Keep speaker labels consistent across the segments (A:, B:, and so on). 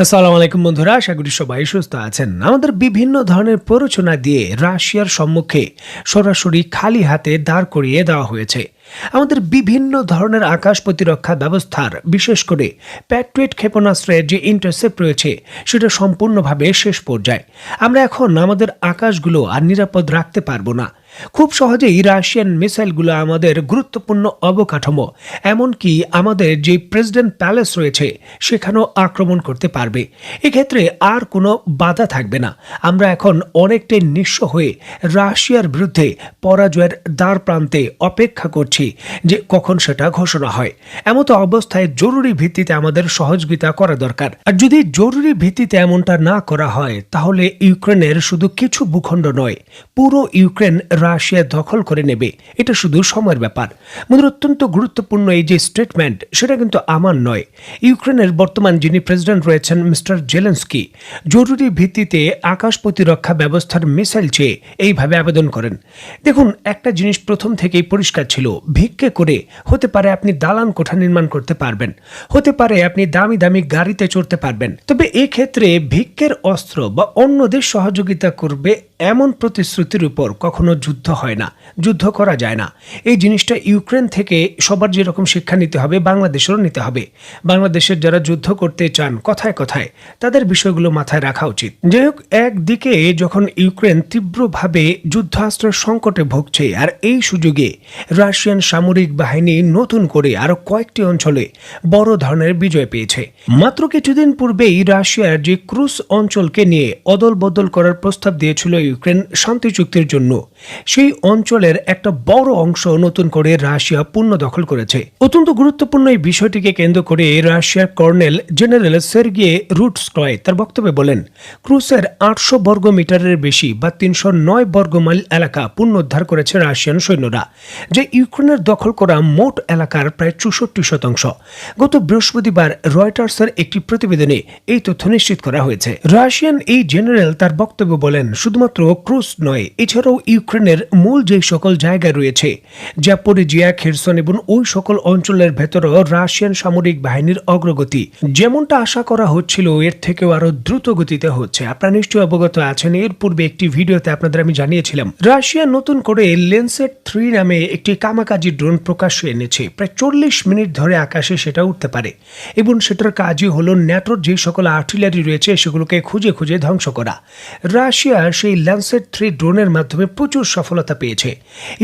A: আসসালামু আলাইকুম বন্ধুরা, আশা করি সবাই সুস্থ আছেন। আমাদের বিভিন্ন ধরনের প্ররোচনা দিয়ে রাশিয়ার সম্মুখে সরাসরি খালি হাতে দাঁড় করিয়ে দেওয়া হয়েছে। আমাদের বিভিন্ন ধরনের আকাশ প্রতিরক্ষা ব্যবস্থার, বিশেষ করে প্যাট্রিয়ট ক্ষেপণাস্ত্রের যে ইন্টারসেপ্ট রয়েছে সেটা সম্পূর্ণভাবে শেষ পর্যায়ে। আমরা এখন আমাদের আকাশগুলো আর নিরাপদ রাখতে পারবো না। খুব সহজেই রাশিয়ান মিসাইলগুলো আমাদের গুরুত্বপূর্ণ অবকাঠামো, এমনকি আমাদের যে প্রেসিডেন্ট প্যালেস রয়েছে সেখানেও আক্রমণ করতে পারবে। এক্ষেত্রে আর কোনো বাধা থাকবে না। আমরা এখন অনেকটাই নিঃস্ব হয়ে রাশিয়ার বিরুদ্ধে পরাজয়ের দ্বার প্রান্তে অপেক্ষা করছি যে কখন সেটা ঘোষণা হয়। এমতো অবস্থায় জরুরি ভিত্তিতে আমাদের সহযোগিতা করা দরকার। আর যদি জরুরি ভিত্তিতে এমনটা না করা হয় তাহলে ইউক্রেনের শুধু কিছু ভূখণ্ড নয়, পুরো ইউক্রেন রাশিয়া দখল করে নেবে। এটা শুধু সময়ের ব্যাপার। বন্ধুরা, অত্যন্ত গুরুত্বপূর্ণ এই যে স্টেটমেন্ট, সেটা কিন্তু আমার নয়। ইউক্রেনের বর্তমান যিনি প্রেসিডেন্ট রয়েছেন মিস্টার জেলেন্সকি জরুরি ভিত্তিতে আকাশ প্রতিরক্ষা ব্যবস্থার মিসাইল চেয়ে এইভাবে আবেদন করেন। দেখুন, একটা জিনিস প্রথম থেকেই পরিষ্কার ছিল, ভিক্ষে করে হতে পারে আপনি দালান কোঠা নির্মাণ করতে পারবেন, হতে পারে আপনি দামি দামি গাড়িতে চড়তে পারবেন, তবে এক্ষেত্রে ভিক্ষের অস্ত্র বা অন্যদের সহযোগিতা করবে এমন প্রতিশ্রুতির উপর কখনো যুদ্ধ হয় না, যুদ্ধ করা যায় না। এই জিনিসটা ইউক্রেন থেকে সবার যেরকম শিক্ষা নিতে হবে, বাংলাদেশেরও নিতে হবে। বাংলাদেশের যারা যুদ্ধ করতে চান কথায় কথায়, তাদের বিষয়গুলো মাথায় রাখা উচিত। যাই হোক, একদিকে যখন ইউক্রেন তীব্রভাবে যুদ্ধাস্ত্রের সংকটে ভুগছে, আর এই সুযোগে রাশিয়ান সামরিক বাহিনী নতুন করে আরো কয়েকটি অঞ্চলে বড় ধরনের বিজয় পেয়েছে। মাত্র কিছুদিন পূর্বেই রাশিয়ার যে ক্রুজ অঞ্চলকে নিয়ে অদল বদল করার প্রস্তাব দিয়েছিল ইউক্রেন শান্তি চুক্তির জন্য, সেই অঞ্চলের একটা বড় অংশ নতুন করে রাশিয়া পূর্ণ দখল করেছে। অত্যন্ত গুরুত্বপূর্ণ এই বিষয়টিকে কেন্দ্র করে রাশিয়ার কর্নেল জেনারেল সের্গিয়ে রুটস্কয় তার বক্তব্যে বলেন, ক্রুজের 800 বর্গ মিটারের বেশি বা 309 বর্গ মাইল এলাকা পুনরুদ্ধার করেছে রাশিয়ান সৈন্যরা, যে ইউক্রেনের দখল করা মোট এলাকার প্রায় 64%। গত বৃহস্পতিবার রয়টার্সের একটি প্রতিবেদনে এই তথ্য নিশ্চিত করা হয়েছে। রাশিয়ান এই জেনারেল তার বক্তব্য বলেন, শুধুমাত্র ক্রুজ নয়, এছাড়াও ইউক্রেনের মূল যে সকল জায়গা রয়েছে, জাপোরিজিয়া, খেরসন এবং ওই সকল অঞ্চলের ভেতরেও রাশিয়ান সামরিক বাহিনীর অগ্রগতি যেমনটা আশা করা হচ্ছিল এর থেকেও আরো দ্রুত গতিতে হচ্ছে। আপনারা নিশ্চয়ই অবগত আছেন, এর পূর্বে একটি ভিডিওতে আপনাদের আমি জানিয়েছিলাম রাশিয়া নতুন করে ল্যান্সেট 3 নামে একটি কামাকাজি ড্রোন প্রকাশ্যে এনেছে। প্রায় 40 মিনিট ধরে আকাশে সেটা উঠতে পারে এবং সেটার কাজই হলো ন্যাটোর যে সকল আর্টিলারি রয়েছে সেগুলোকে খুঁজে খুঁজে ধ্বংস করা। রাশিয়া সেই ল্যান্সেট 3 ড্রোনের মাধ্যমে প্রচুর সফলতা পেয়েছে।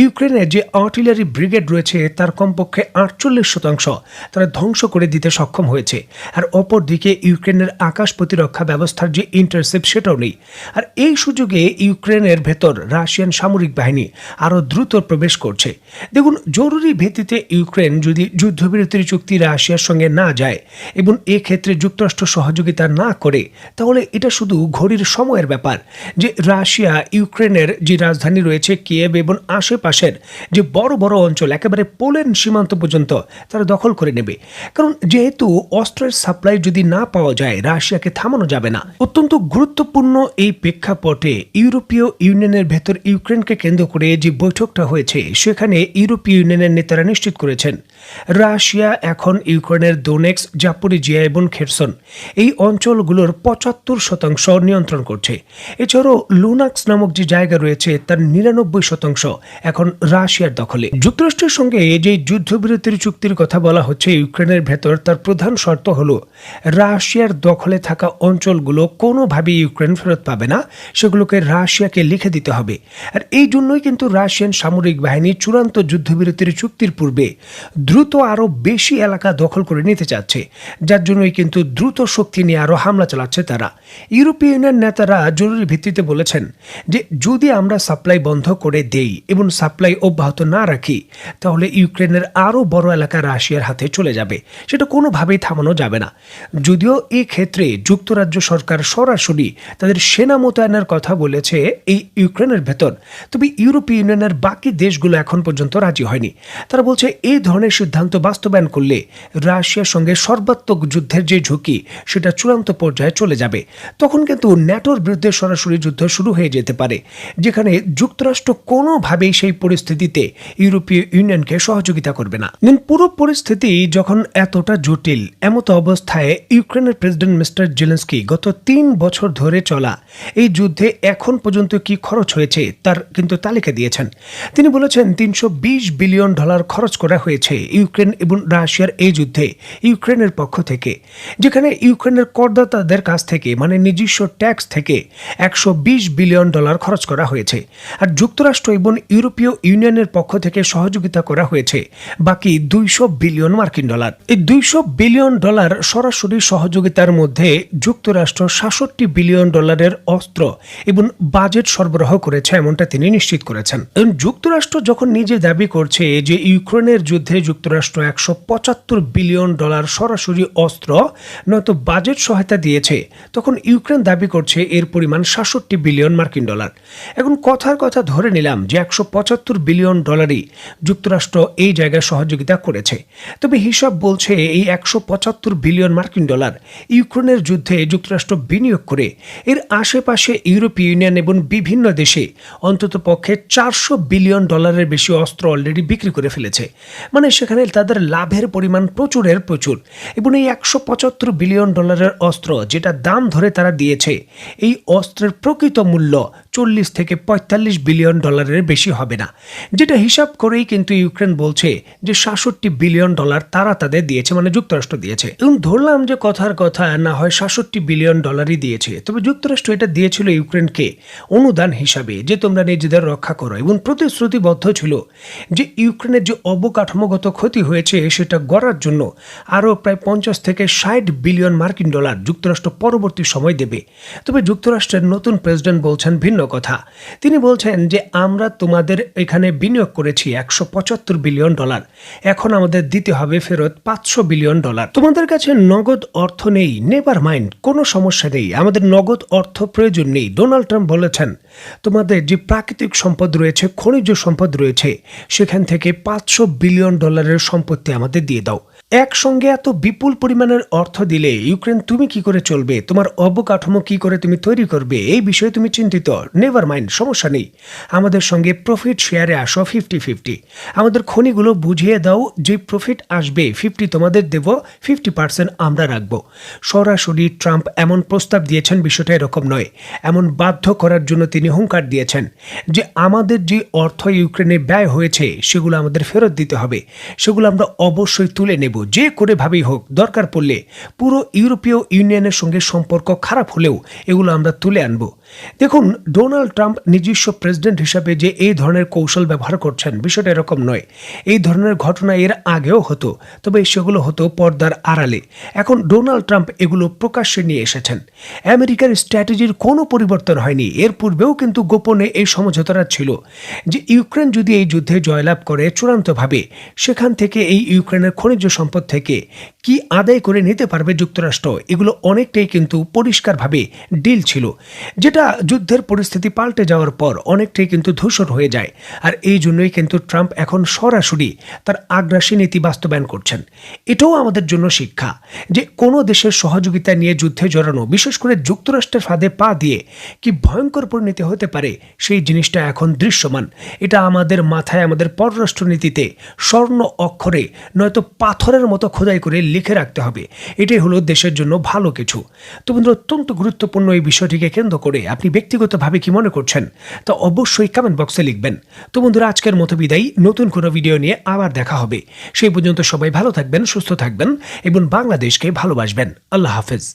A: ইউক্রেনের যে আর্টিলারি ব্রিগেড রয়েছে তার কমপক্ষে 48% তারা ধ্বংস করে দিতে সক্ষম হয়েছে। আর অপরদিকে ইউক্রেনের আকাশ প্রতিরক্ষা ব্যবস্থার যে ইন্টারসেপ্ট সেটাও নেই। আর এই সুযোগে ইউক্রেনের ভেতর রাশিয়ান সামরিক বাহিনী আরো দ্রুত প্রবেশ করছে। দেখুন, জরুরি ভিত্তিতে ইউক্রেন যদি যুদ্ধবিরতির চুক্তি রাশিয়ার সঙ্গে না যায় এবং এক্ষেত্রে যুক্তরাষ্ট্র সহযোগিতা না করে, তাহলে এটা শুধু ঘড়ির সময়ের ব্যাপার যে রাশিয়া ইউক্রেনের যে রাজধানী রয়েছে কিয়েভ এবং আশেপাশের যে বড় বড় অঞ্চল একেবারে পোল্যান্ড সীমান্ত পর্যন্ত তারা দখল করে নেবে। কারণ যেহেতু অস্ত্রের সাপ্লাই যদি না পাওয়া যায়, রাশিয়াকে থামানো যাবে না। অত্যন্ত গুরুত্বপূর্ণ এই প্রেক্ষাপটে ইউরোপীয় ইউনিয়নের ভেতর ইউক্রেনকে কেন্দ্র করে যে বৈঠকটা হয়েছে, সেখানে ইউরোপীয় ইউনিয়নের নেতারা নিশ্চিত করেছেন রাশিয়া এখন ইউক্রেনের দোনেক্স, জাপোরিজিয়া এবং খেরসন এই অঞ্চলগুলোর 75% নিয়ন্ত্রণ করছে। এছাড়াও লুনাক্স নামক যে জায়গা রয়েছে তার 99% এখন রাশিয়ার দখলে। যুক্তরাষ্ট্রের সঙ্গে যে যুদ্ধবিরতির চুক্তির কথা বলা হচ্ছে ইউক্রেনের ভেতর, তার প্রধান শর্ত হলো রাশিয়ার দখলে থাকা অঞ্চলগুলো কোনোভাবেই ইউক্রেন ফেরত পাবে না, সেগুলোকে রাশিয়াকে লিখে দিতে হবে। আর এই জন্যই কিন্তু রাশিয়ান সামরিক বাহিনী চূড়ান্ত যুদ্ধবিরতির চুক্তির পূর্বে দ্রুত আরো বেশি এলাকা দখল করে নিতে চাচ্ছে, যার জন্যই কিন্তু দ্রুত শক্তি নিয়ে আরো হামলা চালাচ্ছে তারা। ইউরোপীয় ইউনিয়ন নেতারা জরুরি ভিত্তিতে বলেছেন যে যদি আমরা সাপ্লাই বন্ধ করে দেই এবং সাপ্লাই অব্যাহত না রাখি, তাহলে ইউক্রেনের আরো বড় এলাকা রাশিয়ার হাতে চলে যাবে, সেটা কোনোভাবেই থামানো যাবে না। যদিও এই ক্ষেত্রে যুক্তরাজ্য সরকার সরাসরি তাদের সেনা মোতায়েনের কথা বলেছে এই ইউক্রেনের ভেতর, তবে ইউরোপীয় ইউনিয়নের বাকি দেশগুলো এখন পর্যন্ত রাজি হয়নি। তারা বলছে এই ধরনের সিদ্ধান্ত বাস্তবায়ন করলে রাশিয়ার সঙ্গে সর্বাত্মক যুদ্ধের যে ঝুঁকি সেটা চূড়ান্ত পর্যায়ে চলে যাবে। তখন কিন্তু ন্যাটোর বিরুদ্ধে সরাসরি যুদ্ধ শুরু হয়ে যেতে পারে, যেখানে যুক্তরাষ্ট্র কোনোভাবেই সেই পরিস্থিতিতে ইউরোপীয় ইউনিয়নকে সহযোগিতা করবে না। পুরো পরিস্থিতি যখন এতটা জটিল, এমতো অবস্থায় ইউক্রেনের প্রেসিডেন্ট মিস্টার জেলেনস্কি গত 3 বছর ধরে চলা এই যুদ্ধে এখন পর্যন্ত কি খরচ হয়েছে তার কিন্তু তালিকা দিয়েছেন। তিনি বলেছেন $320 বিলিয়ন খরচ করা হয়েছে ইউক্রেন এবং রাশিয়ার এই যুদ্ধে ইউক্রেনের পক্ষ থেকে, যেখানে ইউক্রেনের করদাতাদের কাছ থেকে মানে নিজস্ব ট্যাক্স থেকে $120 বিলিয়ন খরচ করা হয়েছে। আর যুক্তরাষ্ট্র এবং ইউরোপীয় ইউনিয়নের পক্ষ থেকে সহযোগিতা করা হয়েছে বাকি $200 বিলিয়ন। এই $200 বিলিয়ন সরাসরি সহযোগিতার মধ্যে যুক্তরাষ্ট্র $67 বিলিয়ন অস্ত্র এবং বাজেট সরবরাহ করেছে, এমনটা তিনি নিশ্চিত করেছেন। যুক্তরাষ্ট্র যখন নিজে দাবি করছে যে ইউক্রেনের যুদ্ধে যুক্তরাষ্ট্র $175 বিলিয়ন সরাসরি অস্ত্র নয়তো বাজেট সহায়তা দিয়েছে, তখন ইউক্রেন দাবি করছে এর পরিমাণ $67 বিলিয়ন। এখন কথার কথা ধরে নিলাম যে $175 বিলিয়ন যুক্তরাষ্ট্র এই জায়গায় সহযোগিতা করেছে, তবে হিসাব বলছে এই $175 বিলিয়ন ইউক্রেনের যুদ্ধে যুক্তরাষ্ট্র বিনিয়োগ করে এর আশেপাশে ইউরোপীয় ইউনিয়ন এবং বিভিন্ন দেশে অন্তত পক্ষে $400 বিলিয়ন বেশি অস্ত্র অলরেডি বিক্রি করে ফেলেছে। মানে সেখানে তাদের লাভের পরিমাণ প্রচুরের প্রচুর। এবং এই $175 বিলিয়ন অস্ত্র যেটা দাম ধরে তারা দিয়েছে, এই অস্ত্রের প্রকৃত মূল্য 40 থেকে 45 বিলিয়ন বেশি হবে না, যেটা হিসাব করেই কিন্তু ইউক্রেন বলছে যে $67 বিলিয়ন তারা তাদের দিয়েছে, মানে যুক্তরাষ্ট্র দিয়েছে। এবং ধরলাম যে কথার কথা না হয় $67 বিলিয়ন দিয়েছে, তবে যুক্তরাষ্ট্র এটা দিয়েছিল ইউক্রেনকে অনুদান হিসাবে যে তোমরা নিজেদের রক্ষা করো, এবং প্রতিশ্রুতিবদ্ধ ছিল যে ইউক্রেনের যে অবকাঠামোগত ক্ষতি হয়েছে সেটা গড়ার জন্য আরও প্রায় 50 থেকে 60 বিলিয়ন মার্কিন ডলার যুক্তরাষ্ট্র পরবর্তী সময় দেবে। তবে যুক্তরাষ্ট্রের নতুন প্রেসিডেন্ট বলছেন ভিন্ন কথা। তিনি বলছেন যে আমরা তোমাদের এখানে বিনিয়োগ করেছি $175 বিলিয়ন, এখন আমাদের দিতে হবে ফেরত $500 বিলিয়ন। তোমাদের কাছে নগদ অর্থ নেই, নেভার মাইন্ড, কোনো সমস্যা নেই, আমাদের নগদ অর্থ প্রয়োজন নেই। ডোনাল্ড ট্রাম্প বলেছেন তোমাদের যে প্রাকৃতিক সম্পদ রয়েছে, খনিজ সম্পদ রয়েছে, সেখান থেকে $500 বিলিয়ন সম্পত্তি আমাদের দিয়ে দাও। একসঙ্গে এত বিপুল পরিমাণের অর্থ দিলে ইউক্রেন তুমি কি করে চলবে, তোমার অবকাঠামো কি করে তুমি তৈরি করবে, এই বিষয়ে তুমি চিন্তিত, নেভার মাইন্ড, সমস্যা নেই, আমাদের সঙ্গে প্রফিট শেয়ারে আসো 50-50, আমাদের খনিগুলো বুঝিয়ে দাও, যে প্রফিট আসবে 50 তোমাদের দেব, 50% আমরা রাখবো। সরাসরি ট্রাম্প এমন প্রস্তাব দিয়েছেন, বিষয়টা এরকম নয়, এমন বাধ্য করার জন্য তিনি হুঙ্কার দিয়েছেন যে আমাদের যে অর্থ ইউক্রেনে ব্যয় হয়েছে সেগুলো আমাদের ফেরত দিতে হবে, সেগুলো আমরা অবশ্যই তুলে নেব, যে করে ভাবেই হোক, দরকার পড়লে পুরো ইউরোপীয় ইউনিয়নের সঙ্গে সম্পর্ক খারাপ হলেও এগুলো আমরা তুলে আনব। দেখুন, ডোনাল্ড ট্রাম্প নিজস্ব প্রেসিডেন্ট হিসাবে যে এই ধরনের কৌশল ব্যবহার করছেন, বিষয়টা এরকম নয়। এই ধরনের ঘটনা এর আগেও হতো, তবে সেগুলো হতো পর্দার আড়ালে। এখন ডোনাল্ড ট্রাম্প এগুলো প্রকাশ্যে নিয়ে এসেছেন। আমেরিকার স্ট্র্যাটেজির কোনো পরিবর্তন হয়নি, এর পূর্বেও কিন্তু গোপনে এই সমঝোতাটা ছিল যে ইউক্রেন যদি এই যুদ্ধে জয়লাভ করে চূড়ান্তভাবে, সেখান থেকে এই ইউক্রেনের খনিজ সম্পদ থেকে কি আদায় করে নিতে পারবে যুক্তরাষ্ট্র, এগুলো অনেকটাই কিন্তু পরিষ্কারভাবে ডিল ছিল, যেটা যুদ্ধের পরিস্থিতি পাল্টে যাওয়ার পর অনেকটাই কিন্তু ধূসর হয়ে যায়। আর এই জন্যই কিন্তু ট্রাম্প এখন সরাসরি তার আগ্রাসী নীতি বাস্তবায়ন করছেন। এটাও আমাদের জন্য শিক্ষা যে কোনো দেশের সহযোগিতা নিয়ে যুদ্ধে জড়ানো, বিশেষ করে যুক্তরাষ্ট্রের ফাঁদে পা দিয়ে কি ভয়ঙ্কর পরিণতি হতে পারে, সেই জিনিসটা এখন দৃশ্যমান। এটা আমাদের মাথায়, আমাদের পররাষ্ট্রনীতিতে স্বর্ণ অক্ষরে নয়তো পাথরের মতো খোদাই করে লিখে রাখতে হবে। এটাই হলো দেশের জন্য ভালো কিছু। তো বন্ধুরা, অত্যন্ত গুরুত্বপূর্ণ এই বিষয়টিকে কেন্দ্র করে আপনি ব্যক্তিগতভাবে কি মনে করছেন তা অবশ্যই কমেন্ট বক্সে লিখবেন। তো বন্ধুরা, আজকের মতো বিদায়, নতুন কোনো ভিডিও নিয়ে আবার দেখা হবে। সেই পর্যন্ত সবাই ভালো থাকবেন, সুস্থ থাকবেন এবং বাংলাদেশকে ভালোবাসবেন। আল্লাহ হাফেজ।